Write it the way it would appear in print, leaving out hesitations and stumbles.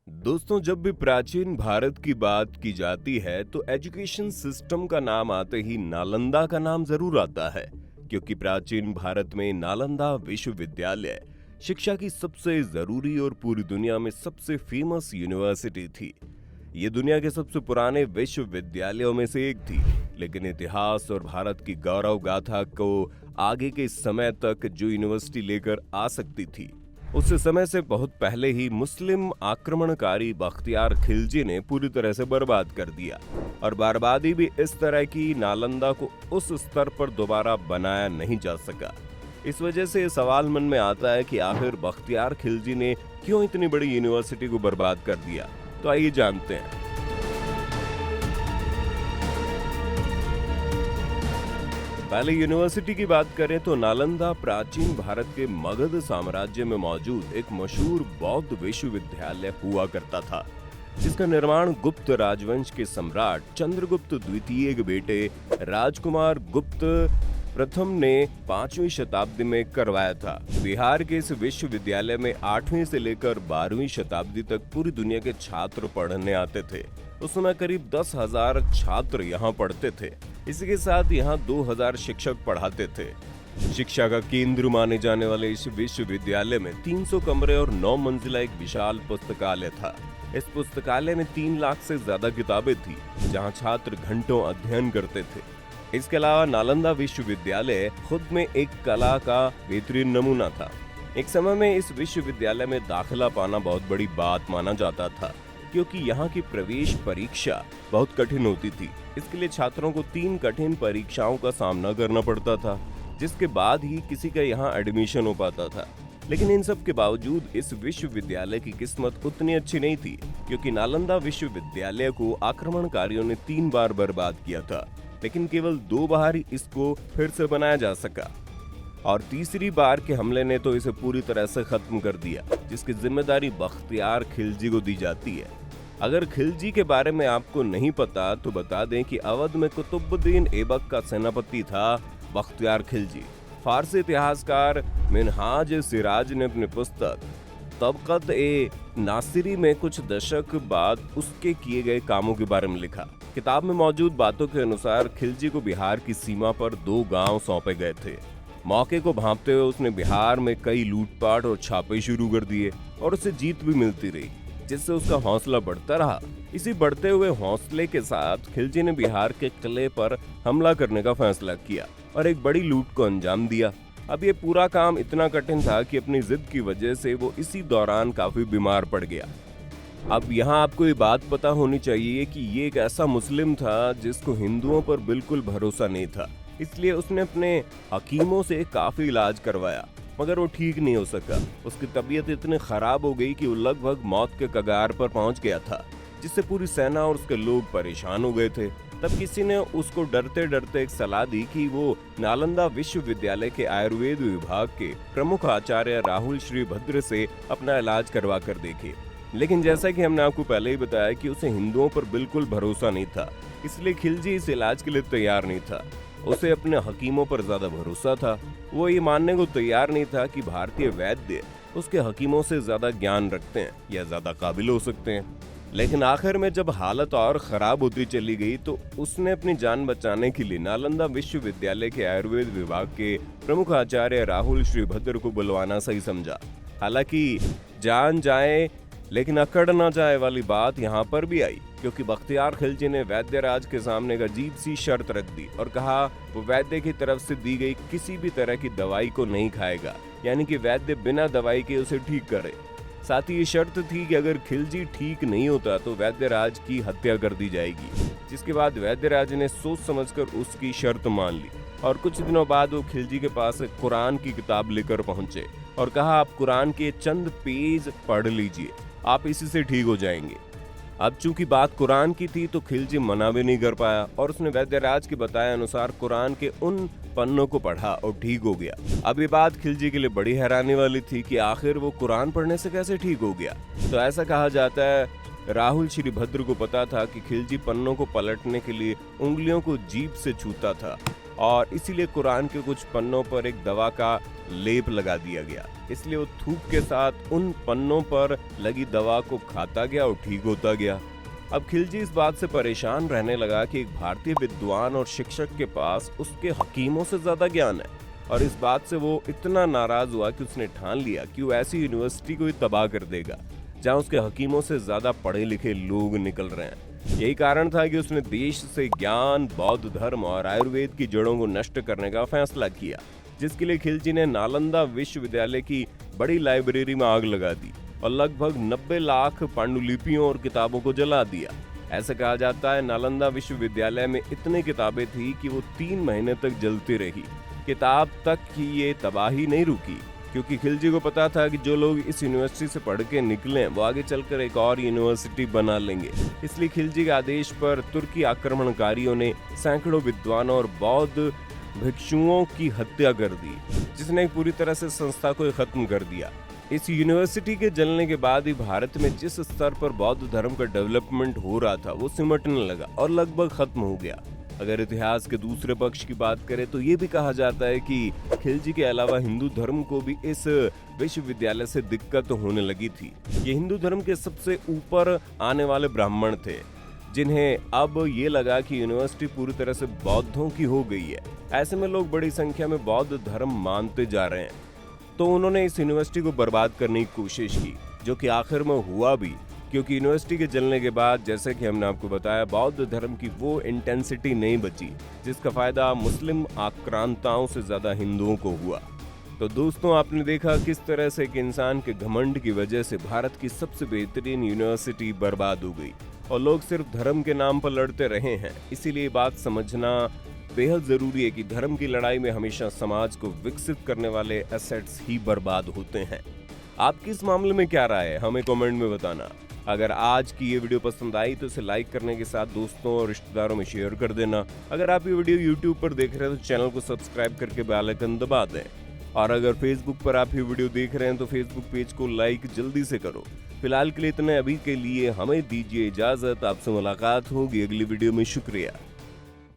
दोस्तों, जब भी प्राचीन भारत की बात की जाती है तो एजुकेशन सिस्टम का नाम आते ही नालंदा का नाम जरूर आता है। क्योंकि प्राचीन भारत में नालंदा विश्वविद्यालय शिक्षा की सबसे जरूरी और पूरी दुनिया में सबसे फेमस यूनिवर्सिटी थी। ये दुनिया के सबसे पुराने विश्वविद्यालयों में से एक थी, लेकिन इतिहास और भारत की गौरव गाथा को आगे के समय तक जो यूनिवर्सिटी लेकर आ सकती थी, उस समय से बहुत पहले ही मुस्लिम आक्रमणकारी बख्तियार खिलजी ने पूरी तरह से बर्बाद कर दिया। और बर्बादी भी इस तरह की नालंदा को उस स्तर पर दोबारा बनाया नहीं जा सका। इस वजह से ये सवाल मन में आता है कि आखिर बख्तियार खिलजी ने क्यों इतनी बड़ी यूनिवर्सिटी को बर्बाद कर दिया। तो आइए जानते हैं। पहले यूनिवर्सिटी की बात करें तो नालंदा प्राचीन भारत के मगध साम्राज्य में मौजूद एक मशहूर बौद्ध विश्वविद्यालय हुआ करता था, जिसका निर्माण गुप्त राजवंश के सम्राट चंद्रगुप्त द्वितीय के बेटे राजकुमार गुप्त प्रथम ने 5वीं शताब्दी में करवाया था। बिहार के इस विश्वविद्यालय में 8वीं से लेकर 12वीं शताब्दी तक पूरी दुनिया के छात्र पढ़ने आते थे। उस समय करीब 10,000 छात्र यहाँ पढ़ते थे। इसी के साथ यहाँ 2,000 शिक्षक पढ़ाते थे। शिक्षा का केंद्र माने जाने वाले इस विश्वविद्यालय में 300 कमरे और 9 मंजिला एक विशाल पुस्तकालय था। इस पुस्तकालय में 3 लाख से ज्यादा किताबें थी, जहाँ छात्र घंटों अध्ययन करते थे। इसके अलावा नालंदा विश्वविद्यालय खुद में एक कला का बेहतरीन नमूना था। एक समय में इस विश्वविद्यालय में दाखिला पाना बहुत बड़ी बात माना जाता था, क्योंकि यहाँ की प्रवेश परीक्षा बहुत कठिन होती थी। इसके लिए छात्रों को 3 कठिन परीक्षाओं का सामना करना पड़ता था, जिसके बाद ही किसी का यहाँ एडमिशन हो पाता था। लेकिन इन सब के बावजूद इस विश्वविद्यालय की किस्मत उतनी अच्छी नहीं थी, क्योंकि नालंदा विश्वविद्यालय को आक्रमणकारियों ने 3 बार बर्बाद किया था, लेकिन केवल 2 बार ही इसको फिर से बनाया जा सका। और तीसरी बार के हमले ने तो इसे पूरी तरह से खत्म कर दिया, जिसकी जिम्मेदारी बख्तियार खिलजी को दी जाती है। अगर खिलजी के बारे में आपको नहीं पता तो बता दें कि अवध में कुतुबुद्दीन ऐबक का सेनापति था बख्तियार खिलजी। फारसी इतिहासकार मिनहाज सिराज ने अपनी पुस्तक तबक़त-ए-नासिरी में कुछ दशक बाद उसके किए गए कामों के बारे में लिखा। किताब में मौजूद बातों के अनुसार खिलजी को बिहार की सीमा पर 2 गांव सौंपे गए थे। मौके को भांपते हुए उसने बिहार में कई लूटपाट और छापे शुरू कर दिए और उसे जीत भी मिलती रही, जिससे उसका हौसला बढ़ता रहा। इसी बढ़ते हुए हौसले के साथ खिलजी ने बिहार के किले पर हमला करने का फैसला किया और एक बड़ी लूट को अंजाम दिया। अब ये पूरा काम इतना कठिन था कि अपनी जिद की वजह से वो इसी दौरान काफी बीमार पड़ गया। अब यहाँ आपको ये बात पता होनी चाहिए कि ये एक ऐसा मुस्लिम था जिसको हिंदुओं पर बिल्कुल भरोसा नहीं था, इसलिए उसने अपने हकीमों से काफी इलाज करवाया, मगर वो ठीक नहीं हो सका। उसकी तबीयत इतनी खराब हो गई कि वो लगभग मौत के कगार पर पहुंच गया था, जिससे पूरी सेना और उसके लोग परेशान हो गए थे। तब किसी ने उसको डरते डरते एक सलाह दी कि वो नालंदा विश्वविद्यालय के आयुर्वेद विभाग के प्रमुख आचार्य राहुल श्रीभद्र से अपना इलाज करवा कर देखे। लेकिन जैसा कि हमने आपको पहले ही बताया कि उसे हिंदुओं पर बिल्कुल भरोसा नहीं था, इसलिए खिलजी इस इलाज के लिए तैयार नहीं था। उसे अपने हकीमों पर ज्यादा भरोसा था। वो ये मानने को तैयार नहीं था कि भारतीय वैद्य उसके हकीमों से ज्यादा ज्ञान रखते हैं या ज्यादा काबिल हो सकते हैं। लेकिन आखिर में जब हालत और खराब होती चली गई तो उसने अपनी जान बचाने के लिए नालंदा विश्वविद्यालय के आयुर्वेद विभाग के प्रमुख आचार्य राहुल श्रीभद्र को बुलवाना सही समझा। हालांकि जान जाए लेकिन अकड़ न जाए वाली बात यहाँ पर भी आई, क्योंकि बख्तियार खिलजी ने वैद्य राज के सामने एक अजीब सी शर्त रख दी और कहा वो वैद्य की तरफ से दी गई किसी भी तरह की दवाई को नहीं खाएगा, यानी कि वैद्य बिना दवाई के उसे ठीक करे। साथ ही ये शर्त थी कि अगर खिलजी ठीक नहीं होता तो वैद्य राज की हत्या कर दी जाएगी। जिसके बाद वैद्य राज ने सोच समझकर उसकी शर्त मान ली और कुछ दिनों बाद वो खिलजी के पास कुरान की किताब लेकर पहुंचे और कहा, आप कुरान के चंद पेज पढ़ लीजिए, आप इसी से ठीक हो जाएंगे। अब चूंकि बात कुरान की थी तो खिलजी मना भी नहीं कर पाया और उसने वैद्यराज के बताए अनुसार कुरान के उन पन्नों को पढ़ा और ठीक हो गया। अब ये बात खिलजी के लिए बड़ी हैरानी वाली थी कि आखिर वो कुरान पढ़ने से कैसे ठीक हो गया। तो ऐसा कहा जाता है राहुल श्रीभद्र को पता था कि खिलजी पन्नों को पलटने के लिए उंगलियों को जीभ से छूता था और इसीलिए कुरान के कुछ पन्नों पर एक दवा का लेप लगा दिया गया। इसलिए वो थूक के साथ उन पन्नों पर लगी दवा को खाता गया और ठीक होता गया। अब खिलजी इस बात से परेशान रहने लगा कि एक भारतीय विद्वान और शिक्षक के पास उसके हकीमों से ज्यादा ज्ञान है, और इस बात से वो इतना नाराज हुआ कि उसने ठान लिया कि वो ऐसी यूनिवर्सिटी को ही तबाह कर देगा जहां उसके हकीमों से ज्यादा पढ़े लिखे लोग निकल रहे हैं। यही कारण था कि उसने देश से ज्ञान, बौद्ध धर्म और आयुर्वेद की जड़ों को नष्ट करने का फैसला किया, जिसके लिए खिलजी ने नालंदा विश्वविद्यालय की बड़ी लाइब्रेरी में आग लगा दी और लगभग 90 लाख पांडुलिपियों और किताबों को जला दिया। ऐसा कहा जाता है नालंदा विश्वविद्यालय में इतनी किताबें थी कि वो 3 महीने तक जलती रही। किताब तक की ये तबाही नहीं रुकी, क्योंकि खिलजी को पता था कि जो लोग इस यूनिवर्सिटी से पढ़ के निकले वो आगे चलकर एक और यूनिवर्सिटी बना लेंगे। इसलिए खिलजी के आदेश पर तुर्की आक्रमणकारियों ने सैकड़ों विद्वानों और बौद्ध भिक्षुओं की हत्या कर दी, जिसने पूरी तरह से संस्था को खत्म कर दिया। इस यूनिवर्सिटी के जलने के बाद ही भारत में जिस स्तर पर बौद्ध धर्म का डेवलपमेंट हो रहा था वो सिमटने लगा और लगभग खत्म हो गया। अगर इतिहास के दूसरे पक्ष की बात करें तो ये भी कहा जाता है कि खिलजी के अलावा हिंदू धर्म को भी इस विश्वविद्यालय से दिक्कत होने लगी थी। ये हिंदू धर्म के सबसे ऊपर आने वाले ब्राह्मण थे, जिन्हें अब ये लगा कि यूनिवर्सिटी पूरी तरह से बौद्धों की हो गई है। ऐसे में लोग बड़ी संख्या में बौद्ध धर्म मानते जा रहे हैं, तो उन्होंने इस यूनिवर्सिटी को बर्बाद करने की कोशिश की, जो कि आखिर में हुआ भी, क्योंकि यूनिवर्सिटी के जलने के बाद, जैसे कि हमने आपको बताया, बौद्ध धर्म की वो इंटेंसिटी नहीं बची जिसका फायदा मुस्लिम आक्रांताओं से ज्यादा हिंदुओं को हुआ। तो दोस्तों, आपने देखा किस तरह से एक इंसान के घमंड की वजह से भारत की सबसे बेहतरीन यूनिवर्सिटी बर्बाद हो गई और लोग सिर्फ धर्म के नाम पर लड़ते रहे हैं। इसीलिए बात समझना बेहद जरूरी है कि धर्म की लड़ाई में हमेशा समाज को विकसित करने वाले एसेट्स ही बर्बाद होते हैं। आपकी इस मामले में क्या राय है, हमें कमेंट में बताना। अगर आज की ये वीडियो पसंद आई तो इसे लाइक करने के साथ दोस्तों और रिश्तेदारों में शेयर कर देना। अगर आप ये वीडियो YouTube पर देख रहे हैं तो चैनल को सब्सक्राइब करके बेल आइकन दबा दें, और अगर Facebook पर आप ये वीडियो देख रहे हैं तो Facebook पेज को लाइक जल्दी से करो। फिलहाल के लिए इतने, अभी के लिए हमें दीजिए इजाजत। आपसे मुलाकात होगी अगली वीडियो में। शुक्रिया।